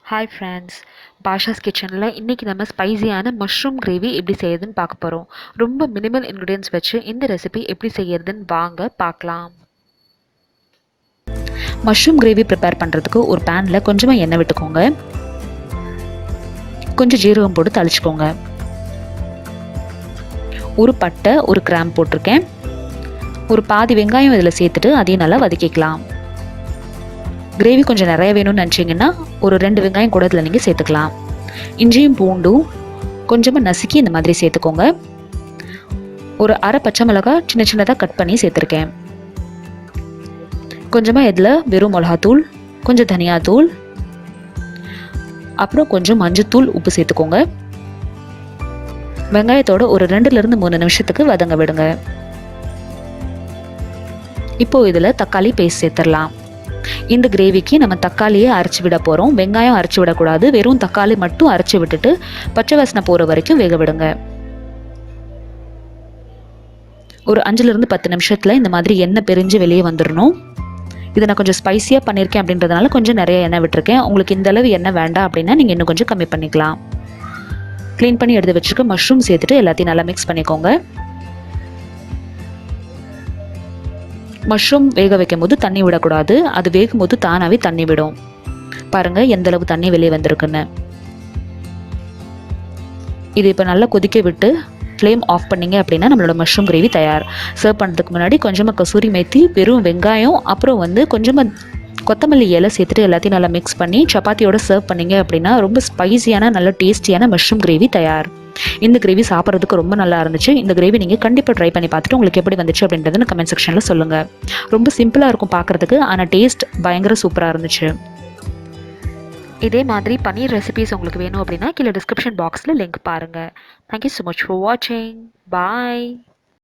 Hi friends, Basha's கிச்சனில் இன்றைக்கி நம்ம ஸ்பைசியான மஷ்ரூம் கிரேவி எப்படி செய்யறதுன்னு பார்க்க போகிறோம். ரொம்ப மினிமல் இன்க்ரீடியன்ஸ் வச்சு இந்த ரெசிபி எப்படி செய்யறதுன்னு வாங்க பார்க்கலாம். மஷ்ரூம் கிரேவி ப்ரிப்பேர் பண்ணுறதுக்கு ஒரு பேனில் கொஞ்சமாக எண்ணெய் விட்டுக்கோங்க. கொஞ்சம் ஜீரகம் போட்டு தாளிச்சுக்கோங்க. ஒரு பட்டை, ஒரு கிராம்பு போட்டிருக்கேன். ஒரு பாதி வெங்காயம் இதில் சேர்த்துட்டு அதையும் நல்லா வதக்கிக்கலாம். கிரேவி கொஞ்சம் நிறைய வேணும்னு நினச்சிங்கன்னா ஒரு 2 வெங்காயம் கூட இதில் நீங்கள் சேர்த்துக்கலாம். இஞ்சியும் பூண்டும் கொஞ்சமாக நசுக்கி இந்த மாதிரி சேர்த்துக்கோங்க. ஒரு அரை பச்சை மிளகாய் சின்ன சின்னதாக கட் பண்ணி சேர்த்துருக்கேன். கொஞ்சமாக இதில் வெறும் மிளகாத்தூள், கொஞ்சம் தனியாத்தூள், அப்புறம் கொஞ்சம் மஞ்சத்தூள், உப்பு சேர்த்துக்கோங்க. வெங்காயத்தோட ஒரு 2லேருந்து 3 நிமிஷத்துக்கு வதங்க விடுங்க. இப்போது இதில் தக்காளி பேஸ்ட் சேர்த்துடலாம். இந்த கிரேவிக்கு நம்ம தக்காளியே அரைச்சி விட போகிறோம். வெங்காயம் அரைச்சி விடக்கூடாது. வெறும் தக்காளி மட்டும் அரைச்சி விட்டுட்டு பச்சை வாசனை போகிற வரைக்கும் வேக விடுங்க. ஒரு 5லேருந்து 10 நிமிஷத்தில் இந்த மாதிரி எண்ணெய் பிரிஞ்சு வெளியே வந்துடணும். இதை நான் கொஞ்சம் ஸ்பைஸியாக பண்ணியிருக்கேன் அப்படின்றதுனால கொஞ்சம் நிறைய எண்ணெய் விட்டுருக்கேன். உங்களுக்கு இந்த அளவு எண்ணெய் வேண்டாம் அப்படின்னா நீங்கள் இன்னும் கொஞ்சம் கம்மி பண்ணிக்கலாம். க்ளீன் பண்ணி எடுத்து வச்சுருக்க மஷ்ரூம் சேர்த்துட்டு எல்லாத்தையும் நல்லா மிக்ஸ் பண்ணிக்கோங்க. மஷ்ரூம் வேக வைக்கும் போது தண்ணி விடக்கூடாது. அது வேகும் போது தானாகவே தண்ணி விடும். பாருங்கள் எந்த அளவு தண்ணி வெளியே வந்திருக்குன்னு. இது இப்போ நல்லா கொதிக்க விட்டு ஃப்ளேம் ஆஃப் பண்ணிங்க அப்படின்னா நம்மளோட மஷ்ரூம் கிரேவி தயார். சர்வ் பண்ணுறதுக்கு முன்னாடி கொஞ்சமாக கசூரி மேத்தி, வெறும் வெங்காயம், அப்புறம் கொஞ்சமாக கொத்தமல்லி இலை சேர்த்துட்டு எல்லாத்தையும் நல்லா மிக்ஸ் பண்ணி சப்பாத்தியோட சர்வ் பண்ணிங்க அப்படின்னா ரொம்ப ஸ்பைசியான நல்ல டேஸ்டியான மஷ்ரூம் கிரேவி தயார். இந்த கிரேவி சாப்பிட்றதுக்கு ரொம்ப நல்லா இருந்துச்சு. இந்த கிரேவி நீங்கள் கண்டிப்பாக ட்ரை பண்ணி பார்த்துட்டு உங்களுக்கு எப்படி வந்துச்சு அப்படின்றத கமெண்ட் செக்ஷனில் சொல்லுங்கள். ரொம்ப சிம்பிளாக இருக்கும் பார்க்குறதுக்கு, ஆனால் டேஸ்ட் பயங்கர சூப்பராக இருந்துச்சு. இதே மாதிரி பனீர் ரெசிபிஸ் உங்களுக்கு வேணும் அப்படின்னா கீழே டிஸ்கிரிப்ஷன் பாக்ஸில் லிங்க் பாருங்கள். தேங்க்யூ ஸோ மச் ஃபார் வாட்சிங். பாய்.